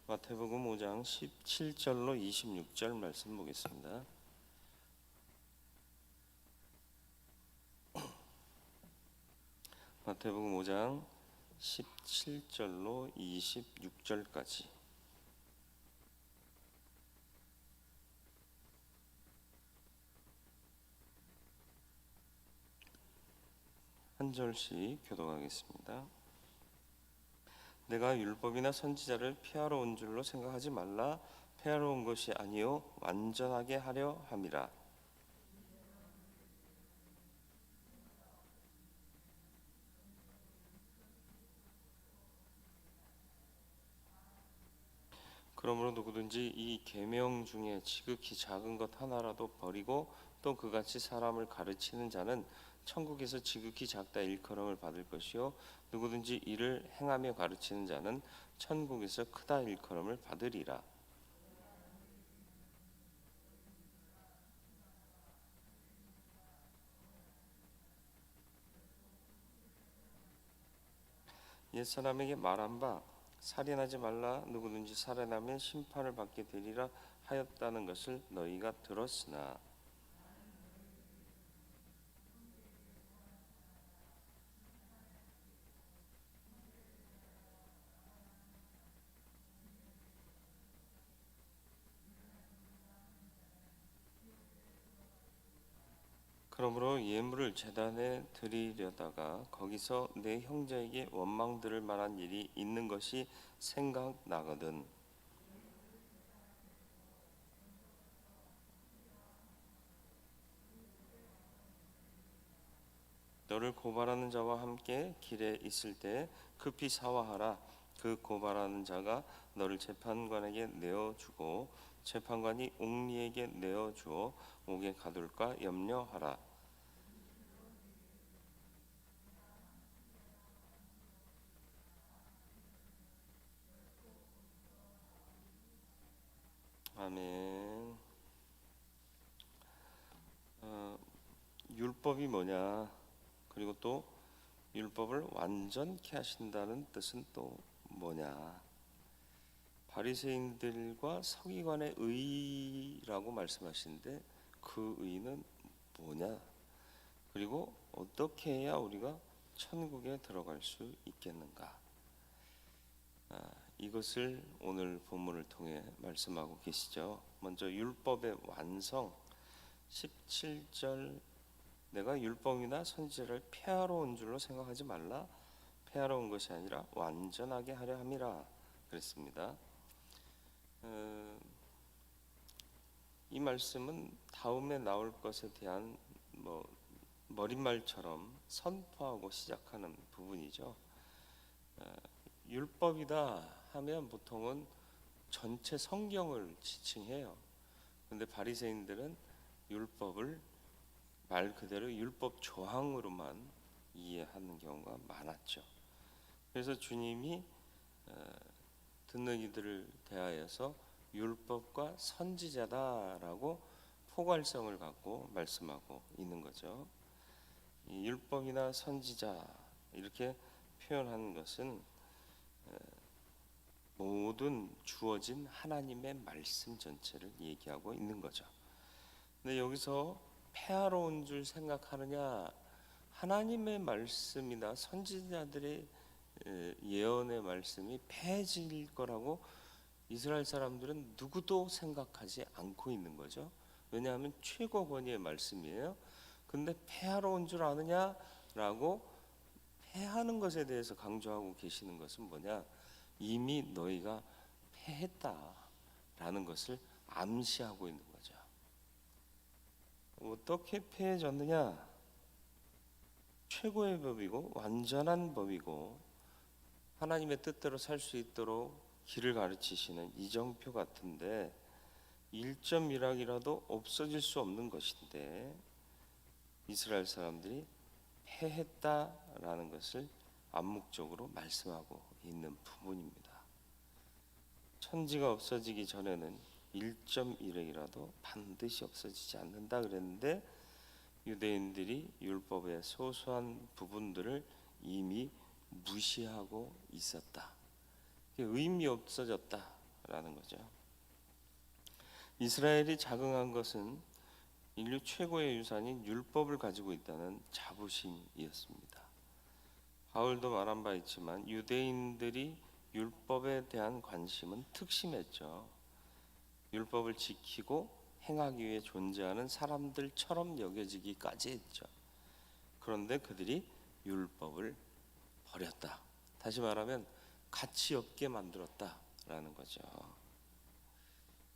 마태복음 5장 17절로 26절 말씀 보겠습니다. 마태복음 5장 17절로 26절까지. 한 절씩 교독하겠습니다. 내가 율법이나 선지자를 폐하러 온 줄로 생각하지 말라. 폐하러 온 것이 아니요 완전하게 하려 함이라. 그러므로 누구든지 이 계명 중에 지극히 작은 것 하나라도 버리고 또 그같이 사람을 가르치는 자는 천국에서 지극히 작다 일컬음을 받을 것이요 누구든지 이를 행하며 가르치는 자는 천국에서 크다 일컬음을 받으리라. 옛사람에게 말한 바 살인하지 말라. 누구든지 살인하면 심판을 받게 되리라 하였다는 것을 너희가 들었으나 그러므로 예물을 제단에 드리려다가 거기서 내 형제에게 원망 들을 만한 일이 있는 것이 생각나거든 너를 고발하는 자와 함께 길에 있을 때 급히 사화하라. 그 고발하는 자가 너를 재판관에게 내어주고 재판관이 옥리에게 내어주어 옥에 가둘까 염려하라. 아멘. 율법이 뭐냐? 그리고 또 율법을 완전케 하신다는 뜻은 또 뭐냐? 바리새인들과 서기관의 의라고 말씀하시는데 그 의는 뭐냐? 그리고 어떻게 해야 우리가 천국에 들어갈 수 있겠는가? 이것을 오늘 본문을 통해 말씀하고 계시죠. 먼저 율법의 완성 17절 내가 율법이나 선지자를 폐하러 온 줄로 생각하지 말라. 폐하러 온 것이 아니라 완전하게 하려 함이라 그랬습니다. 이 말씀은 다음에 나올 것에 대한 머릿말처럼 선포하고 시작하는 부분이죠. 율법이다 하면 보통은 전체 성경을 지칭해요. 근데 바리새인들은 율법을 말 그대로 율법 조항으로만 이해하는 경우가 많았죠. 그래서 주님이 듣는 이들을 대하여서 율법과 선지자다라고 포괄성을 갖고 말씀하고 있는 거죠. 이 율법이나 선지자 이렇게 표현하는 것은 모든 주어진 하나님의 말씀 전체를 얘기하고 있는 거죠. 근데 여기서 폐하러 온 줄 생각하느냐? 하나님의 말씀이나 선지자들의 예언의 말씀이 폐해질 거라고 이스라엘 사람들은 누구도 생각하지 않고 있는 거죠. 왜냐하면 최고 권위의 말씀이에요. 근데 폐하러 온 줄 아느냐라고 폐하는 것에 대해서 강조하고 계시는 것은 뭐냐? 이미 너희가 패했다라는 것을 암시하고 있는 거죠. 어떻게 패해졌느냐? 최고의 법이고 완전한 법이고 하나님의 뜻대로 살 수 있도록 길을 가르치시는 이정표 같은데 1.1항이라도 없어질 수 없는 것인데 이스라엘 사람들이 패했다라는 것을 암묵적으로 말씀하고 있는 부분입니다. 천지가 없어지기 전에는 1.1항이라도 반드시 없어지지 않는다 그랬는데 유대인들이 율법의 소소한 부분들을 이미 무시하고 있었다. 의미 없어졌다. 있었다라는 거죠. 이스라엘이 적응한 것은 인류 최고의 유산인 율법을 가지고 있다는 자부심이었습니다. 바울도 말한 바 있지만 유대인들이 율법에 대한 관심은 특심했죠. 율법을 지키고 행하기 위해 존재하는 사람들처럼 여겨지기까지 했죠. 그런데 그들이 율법을 버렸다. 다시 말하면 가치 없게 만들었다라는 거죠.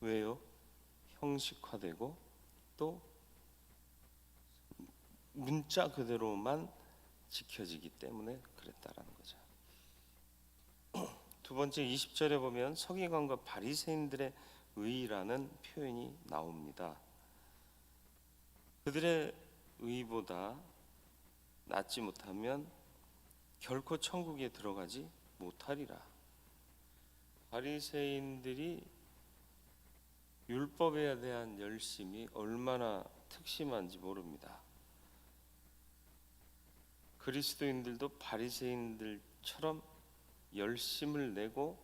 왜요? 형식화되고 또 문자 그대로만 지켜지기 때문에 그랬다라는 거죠. 두 번째 20절에 보면 서기관과 바리새인들의 의라는 표현이 나옵니다. 그들의 의보다 낫지 못하면 결코 천국에 들어가지 못하리라. 바리새인들이 율법에 대한 열심이 얼마나 특심한지 모릅니다. 그리스도인들도 바리새인들처럼 열심을 내고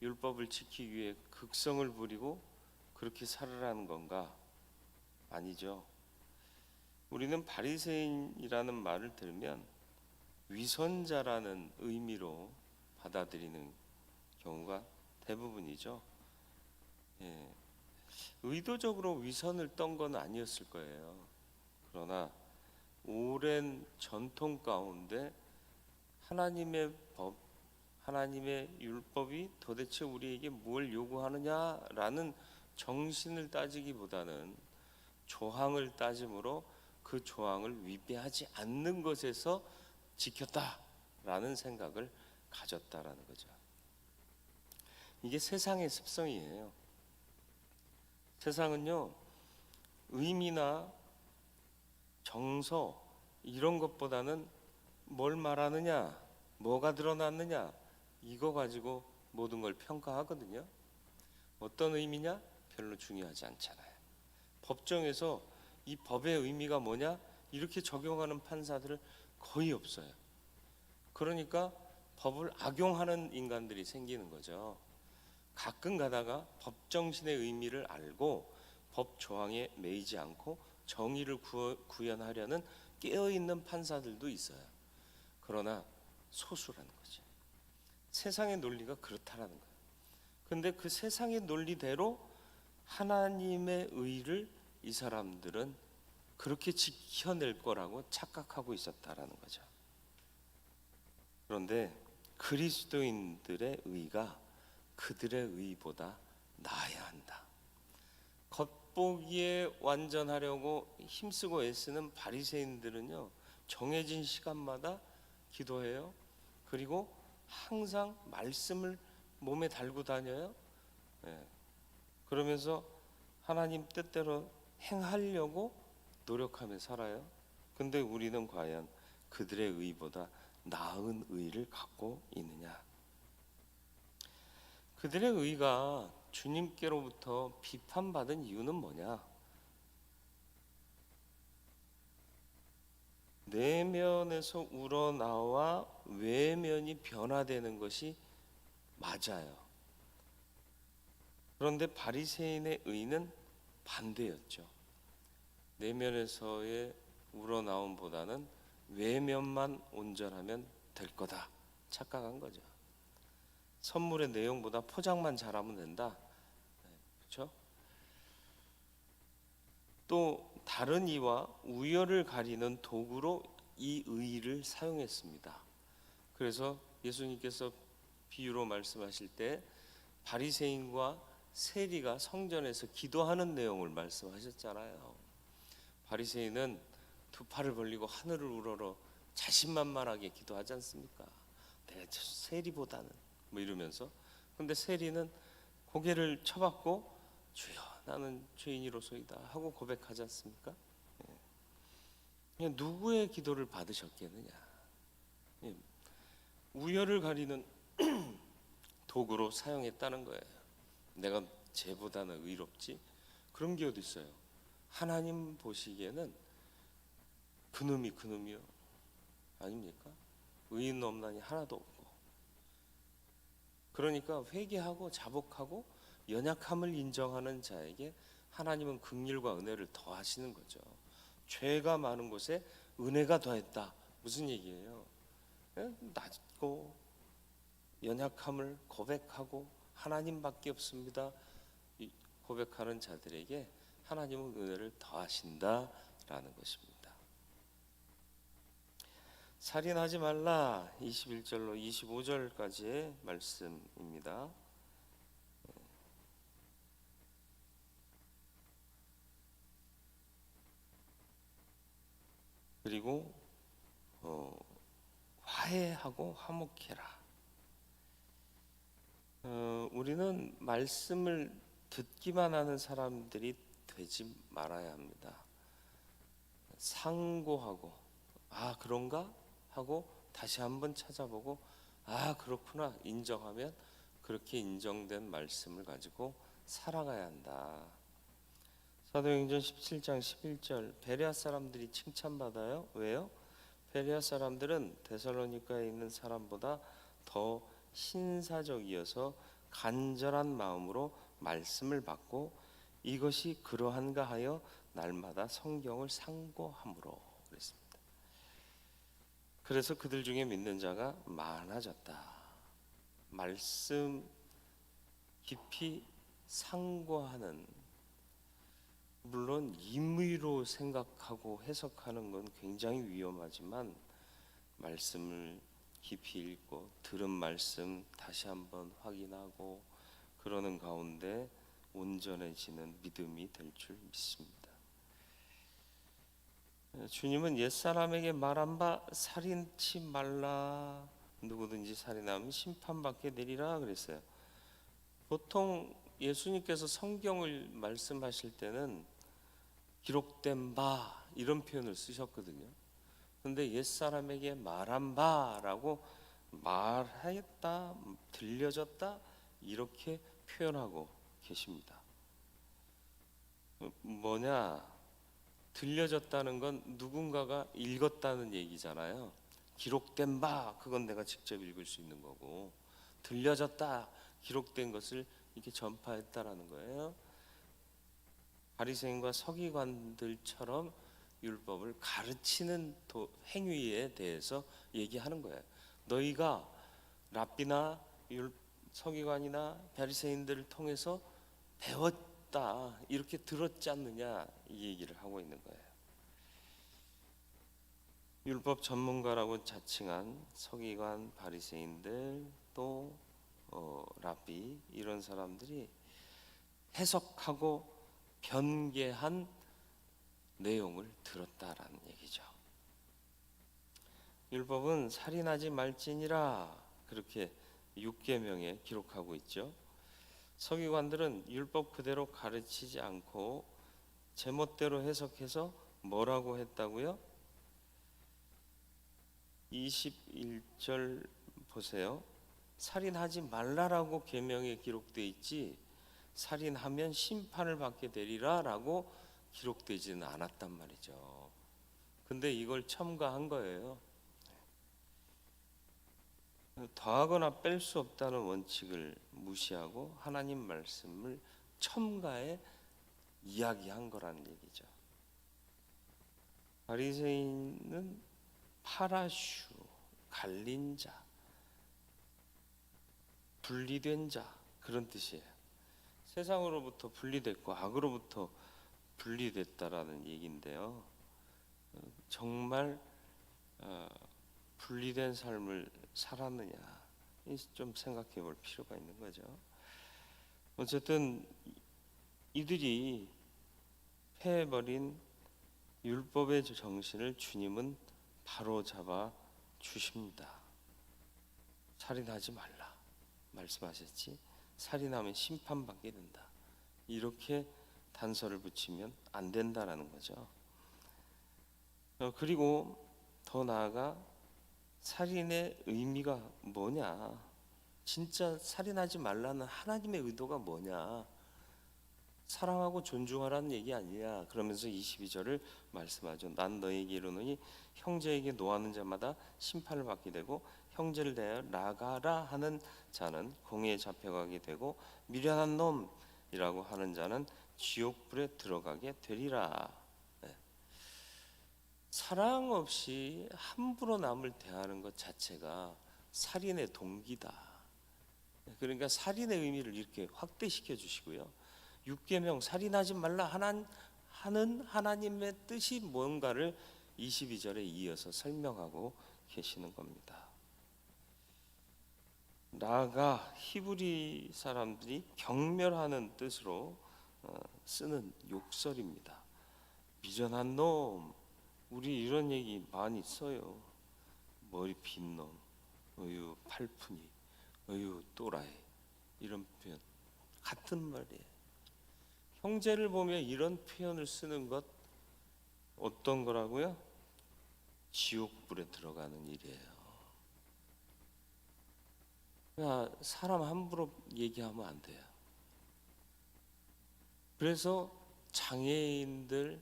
율법을 지키기 위해 극성을 부리고 그렇게 살으라는 건가? 아니죠. 우리는 바리새인이라는 말을 들으면 위선자라는 의미로 받아들이는 경우가 대부분이죠. 의도적으로 위선을 떤 건 아니었을 거예요. 그러나 오랜 전통 가운데 하나님의 법, 하나님의 율법이 도대체 우리에게 뭘 요구하느냐라는 정신을 따지기보다는 조항을 따짐으로 그 조항을 위배하지 않는 것에서 지켰다라는 생각을 가졌다라는 거죠. 이게 세상의 습성이에요. 세상은요, 의미나 정서 이런 것보다는 뭘 말하느냐, 뭐가 드러났느냐 이거 가지고 모든 걸 평가하거든요. 어떤 의미냐? 별로 중요하지 않잖아요. 법정에서 이 법의 의미가 뭐냐? 이렇게 적용하는 판사들은 거의 없어요. 그러니까 법을 악용하는 인간들이 생기는 거죠. 가끔 가다가 법정신의 의미를 알고 법 조항에 매이지 않고 정의를 구현하려는 깨어있는 판사들도 있어요. 그러나 소수라는 거죠. 세상의 논리가 그렇다라는 거예요. 근데 그 세상의 논리대로 하나님의 의를 이 사람들은 그렇게 지켜낼 거라고 착각하고 있었다라는 거죠. 그런데 그리스도인들의 의가 그들의 의보다 나아야 한다. 겉보기에 완전하려고 힘쓰고 애쓰는 바리새인들은요, 정해진 시간마다 기도해요. 그리고 항상 말씀을 몸에 달고 다녀요. 그러면서 하나님 뜻대로 행하려고 노력하며 살아요. 근데 우리는 과연 그들의 의보다 나은 의를 갖고 있느냐? 그들의 의가 주님께로부터 비판받은 이유는 뭐냐? 내면에서 우러나와 외면이 변화되는 것이 맞아요. 그런데 바리새인의 의는 반대였죠. 내면에서의 우러나옴보다는 외면만 온전하면 될 거다 착각한 거죠. 선물의 내용보다 포장만 잘하면 된다. 그렇죠? 또 다른 이와 우열을 가리는 도구로 이 의를 사용했습니다. 그래서 예수님께서 비유로 말씀하실 때 바리새인과 세리가 성전에서 기도하는 내용을 말씀하셨잖아요. 바리새인은 두 팔을 벌리고 하늘을 우러러 자신만만하게 기도하지 않습니까? 내가 세리보다는 뭐 이러면서. 근데 세리는 고개를 쳐박고 주여 나는 죄인이로소이다 하고 고백하지 않습니까? 누구의 기도를 받으셨겠느냐? 우열을 가리는 도구로 사용했다는 거예요. 내가 쟤보다는 의롭지? 그런 게 어디 있어요? 하나님 보시기에는 그놈이요 아닙니까? 의인 없나니 하나도 없고. 그러니까 회개하고 자복하고 연약함을 인정하는 자에게 하나님은 긍휼과 은혜를 더하시는 거죠. 죄가 많은 곳에 은혜가 더했다. 무슨 얘기예요? 낮고 연약함을 고백하고 하나님밖에 없습니다. 고백하는 자들에게 하나님은 은혜를 더하신다라는 것입니다. 살인하지 말라 21절로 25절까지의 말씀입니다. 그리고 화해하고 화목해라. 우리는 말씀을 듣기만 하는 사람들이 되지 말아야 합니다. 상고하고 그런가 하고 다시 한번 찾아보고 그렇구나 인정하면 그렇게 인정된 말씀을 가지고 살아가야 한다. 사도행전 17장 11절 베레아 사람들이 칭찬받아요. 왜요? 베레아 사람들은 데살로니가에 있는 사람보다 더 신사적이어서 간절한 마음으로 말씀을 받고 이것이 그러한가 하여 날마다 성경을 상고함으로 그랬습니다. 그래서 그들 중에 믿는 자가 많아졌다. 말씀 깊이 상고하는, 물론 임의로 생각하고 해석하는 건 굉장히 위험하지만 말씀을 깊이 읽고 들은 말씀 다시 한번 확인하고 그러는 가운데 온전해지는 믿음이 될 줄 믿습니다. 주님은 옛사람에게 말한 바 살인치 말라, 누구든지 살인하면 심판받게 되리라 그랬어요. 보통 예수님께서 성경을 말씀하실 때는 기록된 바 이런 표현을 쓰셨거든요. 그런데 옛사람에게 말한 바라고 말하였다, 들려졌다 이렇게 표현하고 계십니다. 뭐냐? 들려졌다는 건 누군가가 읽었다는 얘기잖아요. 기록된 바 그건 내가 직접 읽을 수 있는 거고, 들려졌다 기록된 것을 이렇게 전파했다라는 거예요. 바리새인과 서기관들처럼 율법을 가르치는 행위에 대해서 얘기하는 거예요. 너희가 랍비나 서기관이나 바리새인들을 통해서 배웠다 이렇게 들었지 않느냐 이 얘기를 하고 있는 거예요. 율법 전문가라고 자칭한 서기관, 바리새인들 또 랍비 이런 사람들이 해석하고 변개한 내용을 들었다라는 얘기죠. 율법은 살인하지 말지니라 그렇게 6계명에 기록하고 있죠. 서기관들은 율법 그대로 가르치지 않고 제멋대로 해석해서 뭐라고 했다고요? 21절 보세요. 살인하지 말라라고 계명에 기록되어 있지 살인하면 심판을 받게 되리라 라고 기록되지는 않았단 말이죠. 근데 이걸 첨가한 거예요. 더하거나 뺄 수 없다는 원칙을 무시하고 하나님 말씀을 첨가해 이야기한 거라는 얘기죠. 바리새인은 파라슈, 갈린 자, 분리된 자 그런 뜻이에요. 세상으로부터 분리됐고 악으로부터 분리됐다라는 얘기인데요. 정말 분리된 삶을 살았느냐 좀 생각해 볼 필요가 있는 거죠. 어쨌든 이들이 패해버린 율법의 정신을 주님은 바로 잡아 주십니다. 살인하지 말라 말씀하셨지, 살인하면 심판받게 된다 이렇게 단서를 붙이면 안 된다라는 거죠. 그리고 더 나아가 살인의 의미가 뭐냐, 진짜 살인하지 말라는 하나님의 의도가 뭐냐, 사랑하고 존중하라는 얘기 아니냐 그러면서 22절을 말씀하죠. 난 너에게 이르노니 형제에게 노하는 자마다 심판을 받게 되고 형제를 대하여 나가라 하는 자는 공회에 잡혀가게 되고 미련한 놈이라고 하는 자는 지옥불에 들어가게 되리라. 네. 사랑 없이 함부로 남을 대하는 것 자체가 살인의 동기다. 그러니까 살인의 의미를 이렇게 확대시켜 주시고요. 육계명 살인하지 말라 하는 하나님의 뜻이 뭔가를 22절에 이어서 설명하고 계시는 겁니다. 나아가 히브리 사람들이 경멸하는 뜻으로 쓰는 욕설입니다. 미련한 놈, 우리 이런 얘기 많이 써요. 머리 빈 놈, 어유 팔푼이, 어유 또라이, 이런 표현 같은 말이에요. 형제를 보며 이런 표현을 쓰는 것 어떤 거라고요? 지옥불에 들어가는 일이에요. 그러니까 사람 함부로 얘기하면 안 돼요. 그래서 장애인들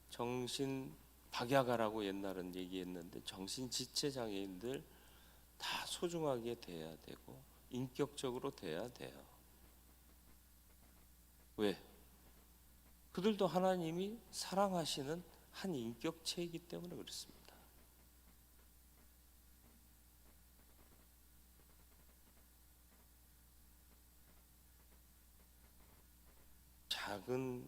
정신 박약아라고 옛날은 얘기했는데 정신 지체 장애인들 다 소중하게 대해야 되고 인격적으로 대해야 돼요. 왜? 그들도 하나님이 사랑하시는 한 인격체이기 때문에 그렇습니다. 작은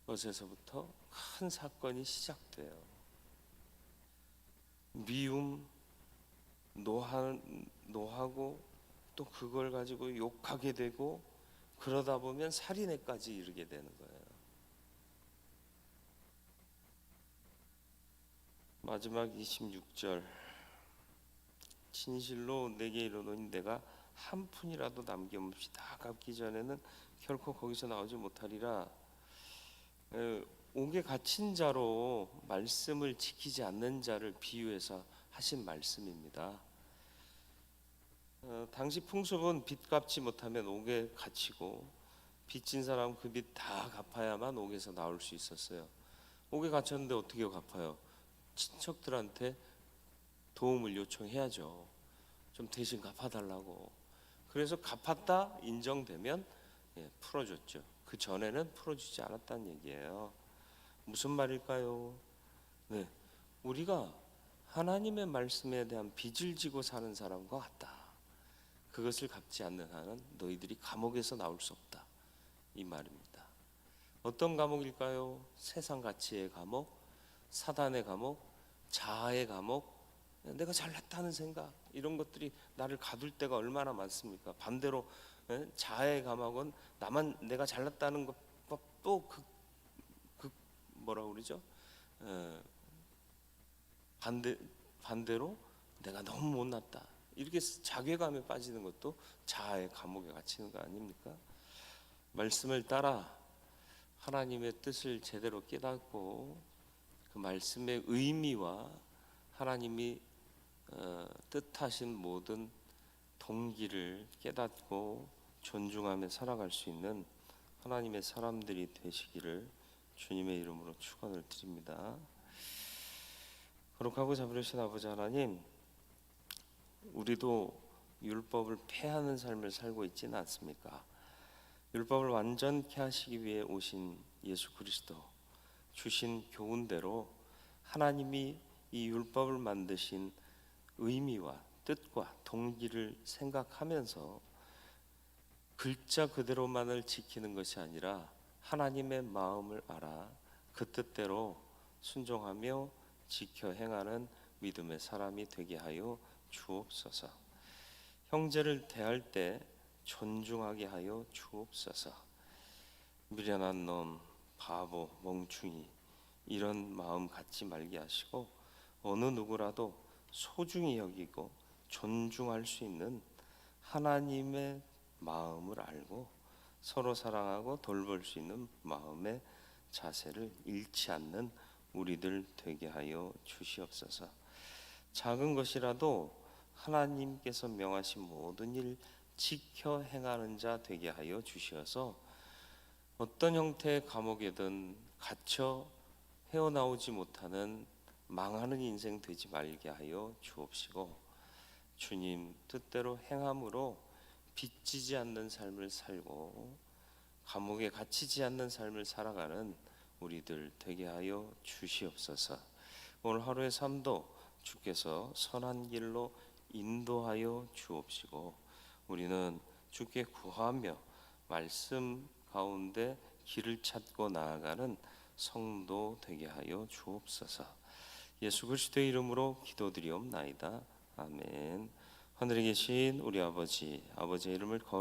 것에서부터 큰 사건이 시작돼요. 미움, 노하고 또 그걸 가지고 욕하게 되고 그러다 보면 살인에까지 이르게 되는 거예요. 마지막 26절, 진실로 내게 이르노니 내가 한 푼이라도 남김없이 다 갚기 전에는 결코 거기서 나오지 못하리라. 옥에 갇힌 자로 말씀을 지키지 않는 자를 비유해서 하신 말씀입니다. 당시 풍습은 빚 갚지 못하면 옥에 갇히고 빚진 사람 그 빚 다 갚아야만 옥에서 나올 수 있었어요. 옥에 갇혔는데 어떻게 갚아요? 친척들한테 도움을 요청해야죠. 좀 대신 갚아달라고. 그래서 갚았다 인정되면 풀어줬죠. 그 전에는 풀어주지 않았다는 얘기예요. 무슨 말일까요? 네, 우리가 하나님의 말씀에 대한 빚을 지고 사는 사람과 같다. 그것을 갚지 않는 한은 너희들이 감옥에서 나올 수 없다, 이 말입니다. 어떤 감옥일까요? 세상 가치의 감옥, 사단의 감옥, 자아의 감옥, 내가 잘났다는 생각, 이런 것들이 나를 가둘 때가 얼마나 많습니까? 반대로 자아의 감옥은 내가 잘났다는 것과 또 뭐라고 그러죠? 반대로 내가 너무 못났다, 이렇게 자괴감에 빠지는 것도 자아의 감옥에 갇히는 거 아닙니까? 말씀을 따라 하나님의 뜻을 제대로 깨닫고 그 말씀의 의미와 하나님이 뜻하신 모든 동기를 깨닫고 존중하며 살아갈 수 있는 하나님의 사람들이 되시기를 주님의 이름으로 축원을 드립니다. 거룩하고 자비로우신 아버지 하나님, 우리도 율법을 폐하는 삶을 살고 있지는 않습니까? 율법을 완전케 하시기 위해 오신 예수 그리스도 주신 교훈대로 하나님이 이 율법을 만드신 의미와 뜻과 동기를 생각하면서 글자 그대로만을 지키는 것이 아니라 하나님의 마음을 알아 그 뜻대로 순종하며 지켜 행하는 믿음의 사람이 되게 하여 주옵소서. 형제를 대할 때 존중하게 하여 주옵소서. 미련한 놈, 바보, 멍충이, 이런 마음 갖지 말게 하시고 어느 누구라도 소중히 여기고 존중할 수 있는 하나님의 마음을 알고 서로 사랑하고 돌볼 수 있는 마음의 자세를 잃지 않는 우리들 되게 하여 주시옵소서. 작은 것이라도 하나님께서 명하신 모든 일 지켜 행하는 자 되게 하여 주시어서 어떤 형태의 감옥에든 갇혀 헤어나오지 못하는 망하는 인생 되지 말게 하여 주옵시고, 주님 뜻대로 행함으로 빚지지 않는 삶을 살고 감옥에 갇히지 않는 삶을 살아가는 우리들 되게 하여 주시옵소서. 오늘 하루의 삶도 주께서 선한 길로 인도하여 주옵시고, 우리는 주께 구하며 말씀 가운데 길을 찾고 나아가는 성도 되게 하여 주옵소서. 예수 그리스도의 이름으로 기도드리옵나이다. 아멘. 하늘에 계신 우리 아버지, 아버지의 이름을 거룩